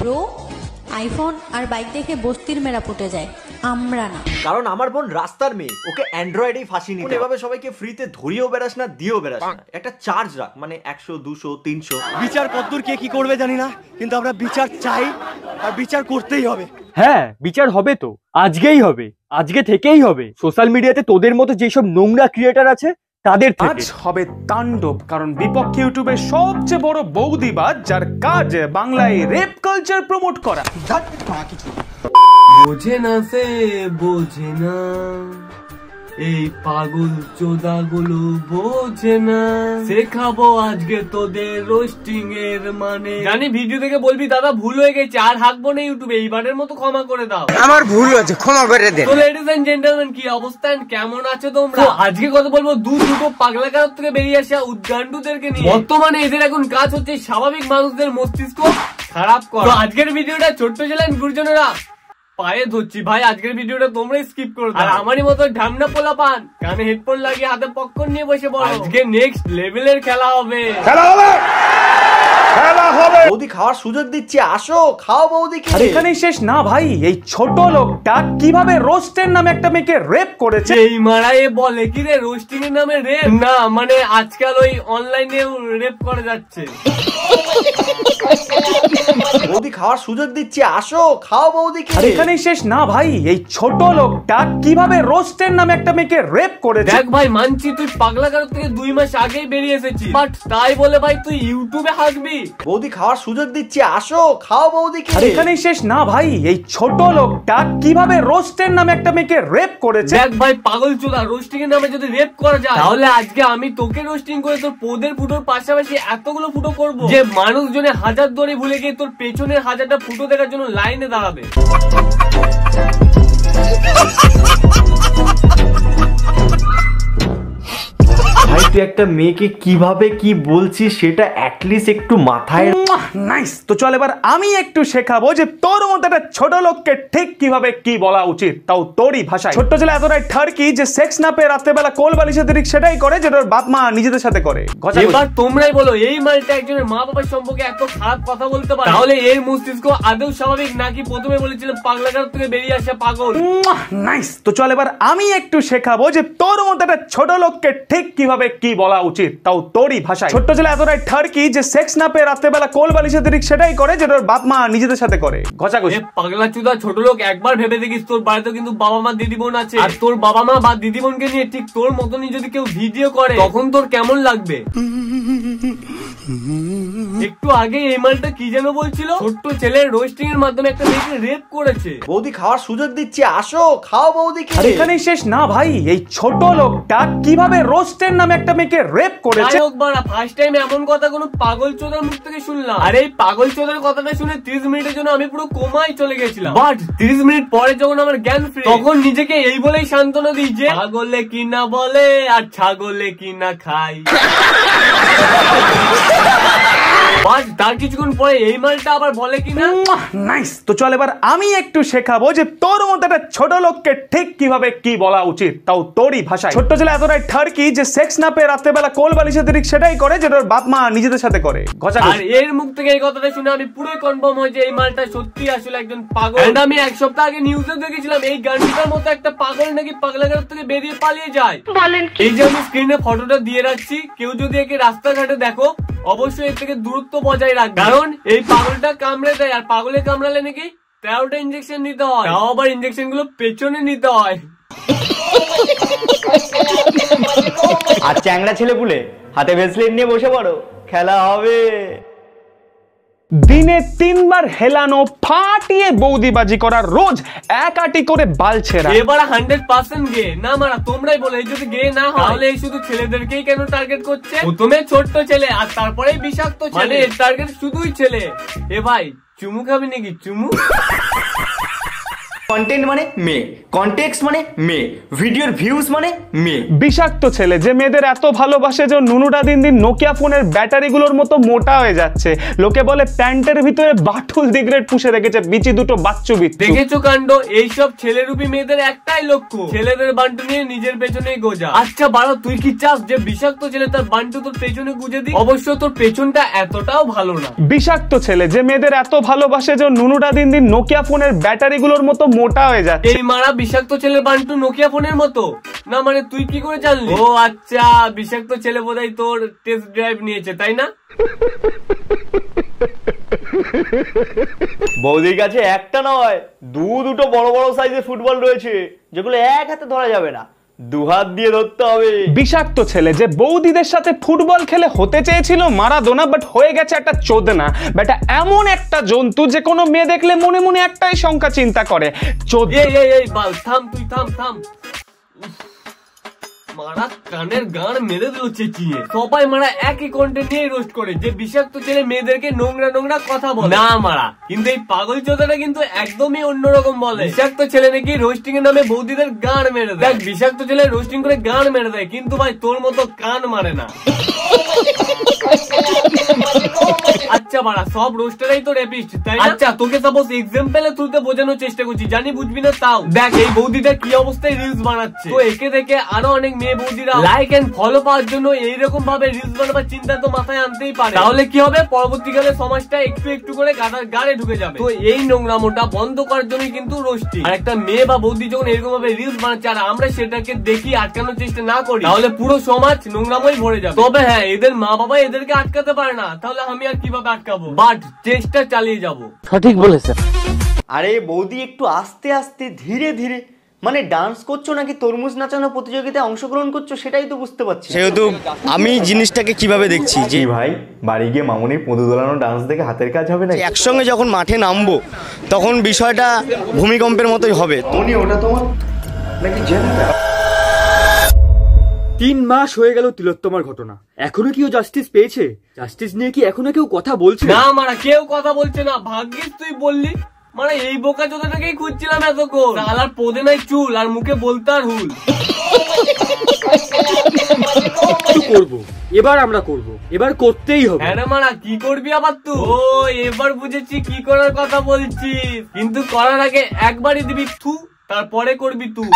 Bro, iPhone আর bike দেখে বস্তির মেয়েরা পটে যায়, আমরা না। কারণ আমার বোন রাস্তার মেয়ে, ওকে অ্যান্ড্রয়েডেই ফাঁসি নিতে। এভাবে সবাইকে ফ্রিতে ধরিয়েও বেড়াস না, দিয়েও বেড়াস না, একটা চার্জ রাখ, মানে 100, 200, 300। বিচার কতদূর কে কি করবে জানি না, কিন্তু আমরা বিচার চাই আর বিচার করতেই হবে। হ্যাঁ, বিচার হবে তো, আজকেই হবে, আজকে থেকেই হবে। সোশ্যাল মিডিয়াতে তোদের মতো যেসব নোংরা ক্রিয়েটার আছে তাদের আজ হবে তাণ্ডব, কারণ বিপক্ষে ইউটিউবের সবচেয়ে বড় বৌদিবাজ, যার কাজ বাংলায় রেপ কালচার প্রমোট করা। বোঝে না সে বোঝে না, এই পাগল চোদাগুলো বোঝে না। শেখাবো আজকে তোদের রোস্টিং এর মানে। জানি ভিডিও থেকে বলবি দাদা ভুল হয়ে গেছে, আর হাঁকবো না ইউটিউবে, এইবারের মতো ক্ষমা করে দাও। আমার ভুল হয়েছে, ক্ষমা করে দেন। তো লেডিজ এন্ড জেন্টলম্যান, কি অবস্থা, কেমন আছো তোমরা? আজকে কথা বলবো দুটো পাগলা কারক থেকে বেরিয়ে আসা উদ্গান্ডুদেরকে নিয়ে। বর্তমানে এদের এখন কাজ হচ্ছে স্বাভাবিক মানুষদের মস্তিষ্ক খারাপ করা। আজকের ভিডিওটা ছোট্ট ছিলেন গুরুজনেরা, পায়ে ধরছি ভাই, আজকের ভিডিওটা তোমরাই স্কিপ করে দাও। আর আমারই মতো ঢামনা পোলা পান, কানে হেডফোন লাগিয়ে হাতে পপকর্ন নিয়ে বসে পড়ো। আজকে নেক্সট লেভেলের খেলা হবে। বৌদি খাওয়ার সুযোগ দিচ্ছি, আসো খাও বৌদি। আর এখানেই শেষ না ভাই, এই ছোট লোকটা কিভাবে রোস্টের নামে একটা মেয়েকে রেপ করেছে। এই মারাই বলে কি রে রোস্টিং এর নামে রেপ? না মানে আজকাল ওই অনলাইনে রেপ করা যাচ্ছে। বৌদি খাওয়ার সুযোগ দিচ্ছি, আসো খাও বৌদি। আর এখানেই শেষ না ভাই, এই ছোট লোকটা কিভাবে রোস্টের নামে একটা মেয়েকে রেপ করেছে। দেখ ভাই, মানছি তুই পাগলা কারক থেকে 2 মাস আগেই বেরিয়ে এসেছিস, বাট তাই বলে ভাই তুই ইউটিউবে হাঁকবি? বৌদি খাওয়ার সুযোগ দিচ্ছি, আসো খাও বৌদি। আর এখানেই শেষ না ভাই, এই ছোট লোকটা কিভাবে রোস্টের নামে একটা মেয়েকে রেপ করেছে। দেখ ভাই পাগল চোদা, রোস্টিং এর নামে যদি রেপ করা যায়, তাহলে আজকে আমি তোকে রোস্টিং করে তোর পোদের ফুটোর পাশাপাশি এতগুলো ফুটো করব যে মানুষজনে হাজার দড়ি ভুলে গিয়ে তোর পেছনের 1000টা ফুটো দেখার জন্য লাইনে দাঁড়াবে। ভাই তুই একটা মেয়েকে কিভাবে কি বলছিস সেটা অ্যাটলিস্ট একটু মাথায়। নাইস, তো চল এবার আমি একটু শেখাবো যে তোর মতো একটা ছোট লোককে ঠিক কিভাবে কি বলা উচিত, তাও তোরই ভাষায়। ছোট্ট ছেলে এতটাই ঠারকি যে সেক্স না পেয়ে রাত্রেবেলা কোল বালিশের দিক সেটাই করে যেটা ওর বাপ মা নিজেদের সাথে করে। এবার তোমরাই বলো, এই মালটা একজনের মা বাবার সম্পর্কে এত খারাপ কথা বলতে পারে, তাহলে এর মস্তিষ্ক আদৌ স্বাভাবিক নাকি প্রথমে বলেছিলাম পাগলা কারক থেকে বেরিয়ে আসা পাগল? নাইস, তো চল এবার আমি একটু শেখাবো যে তোর মতো একটা ছোট লোককে ঠিক কিভাবে কি বলা উচিত, তাও তোরই ভাষায়। ছোট্ট ছেলে এতটাই ঠারকি যে সেক্স না পেয়ে রাত্রেবেলা কোল বালিশের দিক সেটাই করে যেটা ওর বাপ মা নিজেদের সাথে করে। ঘষাঘষি। পাগলা চুদা ছোট লোক, একবার ভেবে দেখিস তোর বাড়িতে কিন্তু বাবা মা দিদি বোন আছে, আর তোর বাবা মা বা দিদি বোনকে নিয়ে ঠিক তোর মতনই যদি কেউ ভিডিও করে তখন তোর কেমন লাগবে? একটু আগে এই মালটা কি যেন বলছিল, ছোট্ট ছেলের রোস্টিং এর মাধ্যমে একটা মেয়েকে রেপ করেছে। বৌদি খাওয়ার সুযোগ দিচ্ছি, আসো খাও বৌদি। আর এখানেই শেষ না ভাই, এই ছোট লোকটা কিভাবে রোস্টের নামে একটা মেয়েকে রেপ করেছে। ফার্স্ট টাইম এমন কথা কোনো পাগল চোদার মুখ থেকে শুনলাম, আর এই পাগল চোদার কথাটা শুনে 30 মিনিটের জন্য আমি পুরো কোমায় চলে গেছিলাম। বাট 30 মিনিট পরে যখন আমার জ্ঞান ফিরে, তখন নিজেকে এই বলেই সান্ত্বনা দিই যে পাগলে কি না বলে আর ছাগলে কি না খাই। তার কিছুক্ষণ পরে এই মালটা আবার বলে কিনা। নাইস, তো চল এবার আমি একটু শেখাবো যে তোর মতো একটা ছোট লোককে ঠিক কিভাবে কি বলা উচিত, তাও তোরই ভাষায়। ছোট্ট ছেলে এতটাই ঠারকি যে সেক্স না পেয়ে রাত্রেবেলা কোল বালিশের দিক সেটাই করে যেটা ওর বাপ মা নিজেদের সাথে করে। আর এর মুখ থেকে এই কথাটা শুনে আমি পুরোই কনফার্ম হই যে এই মালটা সত্যি আসলে একজন পাগল। আমি 1 সপ্তাহ আগে নিউজে দেখেছিলাম এই গানটার মতো একটা পাগল নাকি পাগলা কারক থেকে বেরিয়ে পালিয়ে যায়। এই যে আমি স্ক্রিনে ফটোটা দিয়ে রাখছি, কেউ যদি একে রাস্তাঘাটে দেখো অবশ্যই এর থেকে দূরত্ব বজায় রাখবে, কারণ এই পাগলটা কামড়ে দেয়, আর পাগলে কামড়ালে নাকি 13টা ইঞ্জেকশন নিতে হয়, তাও আবার ইঞ্জেকশন গুলো পেছনে নিতে হয়। আর চ্যাংড়া ছেলে পুলে হাতে ভেসলিন নিয়ে বসে পড়ো, খেলা হবে। দিনে 3 বার হেলানো, ফাটিয়ে বৌদিবাজি করা, রোজ এক আটি করে বাল ছেঁড়া। এবার 100% গে না মারা, তোমরাই বলো এই যদি গে না হয় তাহলে এই শুধু ছেলেদেরকেই কেন টার্গেট করছে? প্রথমে ছোট্ট ছেলে আর তারপরে বিষাক্ত ছেলে, এর টার্গেট শুধুই ছেলে। এ ভাই চুমু খাবি নাকি? চুমু কন্টেন্ট মানে মেয়ে, কন্টেক্সট মানে মেয়ে, ভিডিওর ভিউজ মানে মেয়ে। বিষাক্ত ছেলে যে মেয়েদের এত ভালোবাসে যে নুনুটা দিন দিন নোকিয়া ফোনের ব্যাটারিগুলোর মতো মোটা হয়ে যাচ্ছে। লোকে বলে প্যান্টের ভিতরে বাটুল দিগ্রেড পুষে রেখেছে, বিচি দুটো বাচ্চু বিচ্ছু। দেখেছো কাণ্ড, এইসব ছেলেরূপী মেয়েদের একটাই লক্ষ্য, ছেলেদের বান্টু নিয়ে নিজের পেছনে গোজা। আচ্ছা বাড়া, তুই কি চাস যে বিষাক্ত ছেলে তার বান্টু তোর পেছনে গুজে দিই? অবশ্য তোর পেছনটা এতটাও ভালো না। বিষাক্ত ছেলে যে মেয়েদের এত ভালোবাসে যে নুনুটা দিন দিন নোকিয়া ফোনের ব্যাটারিগুলোর মতো মোটা হয়ে যাচ্ছে। এই মারা বিষাক্ত ছেলের বান্টু নোকিয়া ফোনের মতো না, মানে তুই কি করে জানলি? ও আচ্ছা, বিষাক্ত ছেলে বোধহয় তোর টেস্ট ড্রাইভ নিয়েছে, তাই না? বৌদির কাছে একটা নয়, দুটো বড় বড় সাইজের ফুটবল রয়েছে, যেগুলো এক হাতে ধরা যাবে না, দুহাত দিয়ে ধরতে হবে। বিষাক্ত ছেলে যে বৌদিদের সাথে ফুটবল খেলে হতে চেয়েছিল মারাদোনা, বাট হয়ে গেছে একটা চোদনা। বেটা এমন একটা জন্তু যে কোনো মেয়ে দেখলে মনে মনে একটাই সংখ্যা চিন্তা করে, এই বাল থাম, তুই থাম। মারা কানের গান মেরে দিল চেঁচিয়ে। সবাই মারা একই কন্টেন্ট নিয়ে রোস্ট করে যে বিষাক্ত ছেলে মেয়েদেরকে নোংরা কথা বলে। না মারা, কিন্তু এই পাগল চোদাটা কিন্তু একদমই অন্যরকম বলে। বিষাক্ত ছেলে নাকি রোস্টিং এর নামে বৌদিদের গান মেরে দেয়। বিষাক্ত ছেলে রোস্টিং করে গান মেরে দেয়, কিন্তু ভাই তোর মতো কান মারে না। আচ্ছা বাড়া, সব রোস্টারই তো রেপিস্ট, তাই না? আচ্ছা তোকে সাপোজ এক্সাম্পলে তুলতে বোঝানোর চেষ্টা করছি, জানি বুঝবি না, তাও দেখ এই বৌদিটা কি অবস্থায় রিলস বানাচ্ছে। তো একে দেখে আরো অনেক মেয়ে বৌদিরা লাইক এন্ড ফলো পাওয়ার জন্য এইরকম ভাবে রিলস বানাবার চিন্তা তো মাথায় আনতেই পারে। তাহলে কি হবে, পরবর্তীকালে সমাজটা একটু একটু করে গাদার গাড়ে ঢুকে যাবে। তো এই নোংরামোটা বন্ধ করার জন্য কিন্তু রোস্টিং। আর একটা মেয়ে বা বৌদি যখন এরকম ভাবে রিলস বানাচ্ছে আর আমরা সেটাকে দেখি আটকানোর চেষ্টা না করি, তাহলে পুরো সমাজ নোংরাময় ভরে যাবে। তবে হ্যাঁ, এদের মা বাবা এদেরকে আটকাতে পারে না, তাহলে আমি আর কিভাবে আটকাবো? বাট চেষ্টা চালিয়ে যাবো। সঠিক বলেছে। আরে বৌদি, একটু আস্তে আস্তে ধীরে ধীরে, মানে ডান্স করছো নাকি তরমুজ নাচানো প্রতিযোগিতায় অংশগ্রহণ করছো সেটাই তো বুঝতে পারছি। সেহেতু আমি জিনিসটাকে কিভাবে দেখছি যে ভাই, বাড়ি গিয়ে মামুনির পদু দোলানো ডান্স দেখে হাতের কাজ হবে না? একসঙ্গে যখন মাঠে নামবো তখন বিষয়টা ভূমিকম্পের মতোই হবে। ওটা তোমার নাকি জেনটা? 3 মাস হয়ে গেল তিলোত্তমার ঘটনা, এখনো কি ও জাস্টিস পেয়েছে? জাস্টিস নিয়ে কি এখনো কেউ কথা বলছে? না মারা, কেউ কথা বলছে না। ভাগ্যিস তুই বললি, মানে এই বোকা চোদাটাকেই খুঁজছিলাম এতক্ষণ। শালার পদে নাই চুল আর মুখে বলতে আর হুল। করবো এবার, আমরা করবো, এবার করতেই হবে। হ্যাঁ রে মারা, কি করবি আবার তুই? ও এবার বুঝেছি কি করার কথা বলছিস, কিন্তু করার আগে একবারই দিবি থু, তারপরে করবি তুই।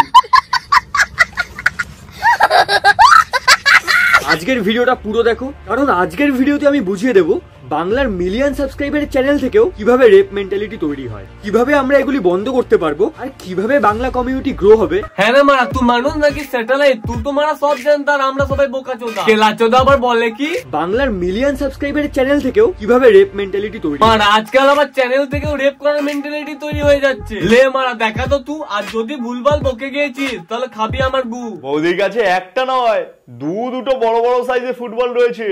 আজকের ভিডিওটা পুরো দেখো, কারণ আজকের ভিডিওতে আমি বুঝিয়ে দেবো বাংলার মিলিয়ন সাবস্ক্রাইবারের চ্যানেল থেকেও কিভাবে রেপ মেন্টালিটি তৈরি হয়, কিভাবে আমরা এগুলি বন্ধ করতে পারবো, আর কিভাবে বাংলা কমিউনিটি গ্রো হবে। হ্যাঁ রে মারা, তুই মানুষ নাকি স্যাটেলাইট? তুই তো মারা সব জানতা আর আমরা সবাই বোকা চোদা। কেলা চোদা আবার বলে কি বাংলার মিলিয়ন সাবস্ক্রাইবারের চ্যানেল থেকেও কিভাবে রেপ মেন্টালিটি তৈরি। মারা আজকাল আবার চ্যানেল থেকেও রেপ করার মেন্টালিটি তৈরি হয়ে যাচ্ছে। লে মারা দেখা তো তুই, আর যদি ভুলভাল বকে গিয়েছিস তাহলে খাবি আমার গু। বৌদির কাছে একটা নয়, দুটো বড় বড় সাইজের ফুটবল রয়েছে।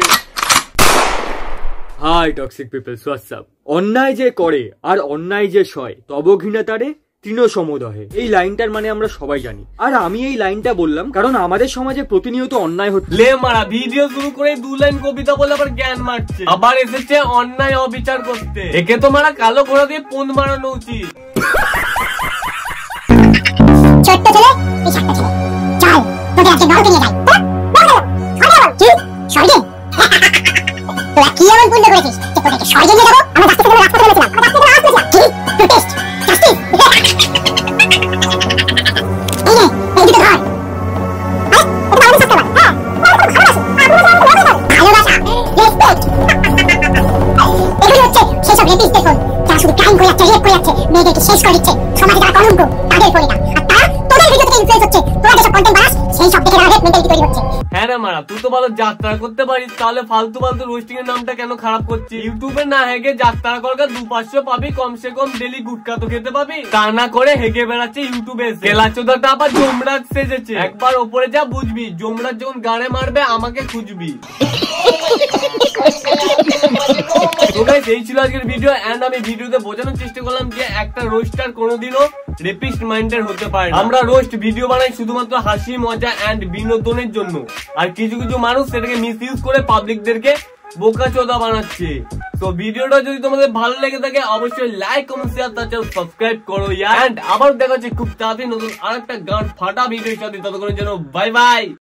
High toxic peoples, WhatsApp. অন্যায় যে করে আর অন্যায় যে সয়, তব ঘৃণা তারে তৃণ সমদহে, এই লাইনটার মানে আমরা সবাই জানি। আর আমি এই লাইনটা বললাম কারণ আমাদের সমাজে প্রতিনিয়ত অন্যায় হচ্ছে। লে মারা, ভিডিও শুরু করে 2 লাইন কবিতা বলে আবার জ্ঞান মারছে, আবার এসেছে অন্যায় অবিচার করতে। একে তো মারা কালো ঘোড়া দিয়ে পোন মারানো উচিত। ছোট্ট ছেলে, এই ছোট্ট ছেলে, চল তোকে আজকে নরকে নিয়ে যাই। কি স্বর্গে? তোরা কি এমন পুণ্য করেছিস যে তোদেরকে স্বর্গে নিয়ে যাবো? আমরা রাস্তা থেকে বলেছিলাম, কি প্রোটেস্ট জাস্টিস। এই নে, এই দুটো ধর। আরে এটা আমাদের সাথে হ্যাঁ, ভালোবাসা, রেসপেক্ট। এগুলো হচ্ছে সেসব রেপিস্টদের ফোন, যারা শুধু ক্রাইম করে যাচ্ছে, রেপ করে যাচ্ছে, মেয়েদেরকে শেষ করে দিচ্ছে, সমাজে যারা কলঙ্ক তাদের ফোন এটা। আর তারা তোদের ভিডিও থেকে ইনফ্লুয়েন্স হচ্ছে, তোরা যেসব কন্টেন্ট বানাস সেই সব দেখে রেপ মেন্টালিটি তৈরি হচ্ছে। হ্যাঁ রে মারা, তুই তো ভালো যাত্রা করতে পারিস, তাহলে ফালতু রোস্টিং এর নামটা কেন খারাপ করছিস? ইউটিউবে না হেগে যাত্রা করলে 200-500 পাবি, কমসে কম ডেলি গুটকা তো খেতে পাবি। তা না করে হেগে বেড়াচ্ছে ইউটিউবে। কেলা চোদাটা আবার জমরাজ সেজেছে। একবার ওপরে যা বুঝবি, জমরাজ যখন গানে মারবে আমাকে খুঁজবি। তো গাইস, এই ছিল আজকের ভিডিও। এন্ড আমি ভিডিওতে বোঝানোর চেষ্টা করলাম যে একটা রোস্টার কোনোদিনও রেপিস্ট মাইন্ডেড হতে পারে না। আমরা রোস্ট ভিডিও বানাই শুধুমাত্র হাসি মজা এন্ড বিনোদনের জন্য, আর কিছু কিছু মানুষ সেটাকে মিসইউজ করে পাবলিকদেরকে বোকাচোদা বানাচ্ছে। তো ভিডিওটা যদি তোমাদের ভালো লেগে থাকে অবশ্যই লাইক কমেন্ট শেয়ার তাছাড়া সাবস্ক্রাইব করো এন্ড আবার দেখা হচ্ছে খুব তাড়াতাড়ি নতুন আরেকটা গান ফাটা ভিডিওর সাথে। ততক্ষণের জন্য বাই বাই।